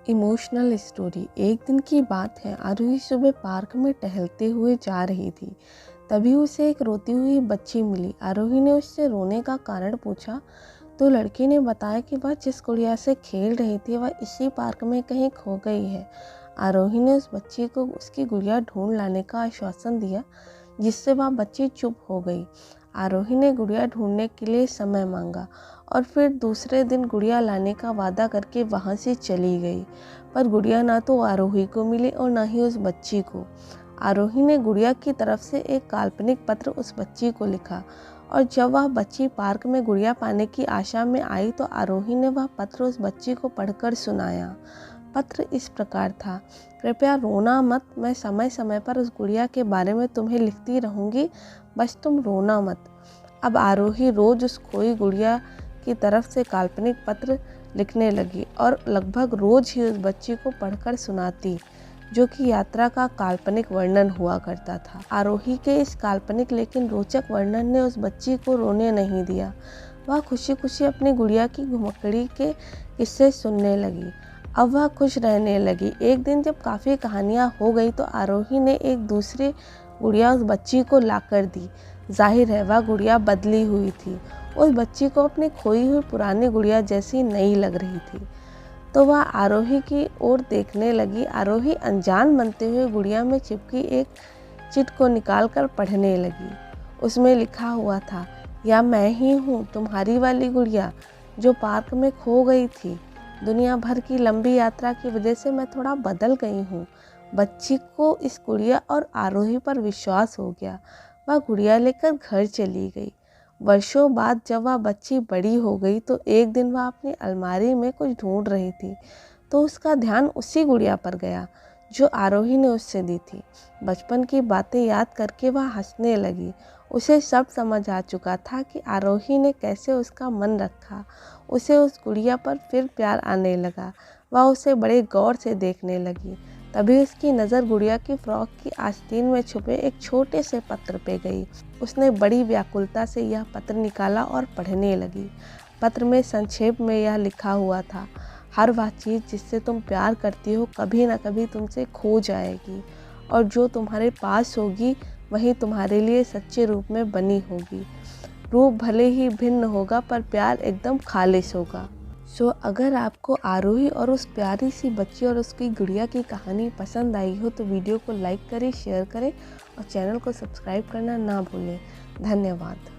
Emotional story. एक दिन की बात है, आरोही सुबह पार्क में टहलते हुए जा रही थी। तभी उसे एक रोती हुई बच्ची मिली। आरोही ने उससे रोने का कारण पूछा तो लड़की ने बताया कि वह जिस गुड़िया से खेल रही थी वह इसी पार्क में कहीं खो गई है। आरोही ने उस बच्ची को उसकी गुड़िया ढूंढ लाने का आश्वासन दिया, जिससे वह बच्ची चुप हो गई। आरोही ने गुड़िया ढूंढने के लिए समय मांगा और फिर दूसरे दिन गुड़िया लाने का वादा करके वहाँ से चली गई। पर गुड़िया ना तो आरोही को मिली और ना ही उस बच्ची को। आरोही ने गुड़िया की तरफ से एक काल्पनिक पत्र उस बच्ची को लिखा और जब वह बच्ची पार्क में गुड़िया पाने की आशा में आई तो आरोही ने वह पत्र उस बच्ची को पढ़कर सुनाया। पत्र इस प्रकार था: कृपया रोना मत, मैं समय समय पर उस गुड़िया के बारे में तुम्हें लिखती रहूँगी, बस तुम रोना मत। अब आरोही रोज उस खोई गुड़िया की तरफ से काल्पनिक पत्र लिखने लगी और लगभग रोज ही उस बच्ची को पढ़कर सुनाती, जो कि यात्रा का काल्पनिक वर्णन हुआ करता था। आरोही के इस काल्पनिक लेकिन रोचक वर्णन ने उस बच्ची को रोने नहीं दिया। वह खुशी खुशी अपनी गुड़िया की घुमक्कड़ी के किस्से सुनने लगी। अब वह खुश रहने लगी। एक दिन जब काफ़ी कहानियाँ हो गई तो आरोही ने एक दूसरी गुड़िया उस बच्ची को लाकर दी। जाहिर है वह गुड़िया बदली हुई थी। उस बच्ची को अपनी खोई हुई पुरानी गुड़िया जैसी नई लग रही थी, तो वह आरोही की ओर देखने लगी। आरोही अनजान बनते हुए गुड़िया में चिपकी एक चिट को निकालकर पढ़ने लगी। उसमें लिखा हुआ था: या मैं ही हूँ तुम्हारी वाली गुड़िया जो पार्क में खो गई थी। दुनिया भर की लंबी यात्रा की वजह से मैं थोड़ा बदल गई हूँ। बच्ची को इस गुड़िया और आरोही पर विश्वास हो गया। वह गुड़िया लेकर घर चली गई। वर्षों बाद जब वह बच्ची बड़ी हो गई तो एक दिन वह अपनी अलमारी में कुछ ढूंढ रही थी, तो उसका ध्यान उसी गुड़िया पर गया जो आरोही ने उससे दी थी। बचपन की बातें याद करके वह हंसने लगी। उसे सब समझ आ चुका था कि आरोही ने कैसे उसका मन रखा। उसे उस गुड़िया पर फिर प्यार आने लगा। वह उसे बड़े गौर से देखने लगी। तभी उसकी नज़र गुड़िया की फ्रॉक की आस्तीन में छुपे एक छोटे से पत्र पे गई। उसने बड़ी व्याकुलता से यह पत्र निकाला और पढ़ने लगी। पत्र में संक्षेप में यह लिखा हुआ था: हर वह चीज़ जिससे तुम प्यार करती हो कभी न कभी तुमसे खो जाएगी, और जो तुम्हारे पास होगी वही तुम्हारे लिए सच्चे रूप में बनी होगी। रूप भले ही भिन्न होगा पर प्यार एकदम खालिस होगा। अगर आपको आरोही और उस प्यारी सी बच्ची और उसकी गुड़िया की कहानी पसंद आई हो तो वीडियो को लाइक करें, शेयर करें और चैनल को सब्सक्राइब करना ना भूलें। धन्यवाद।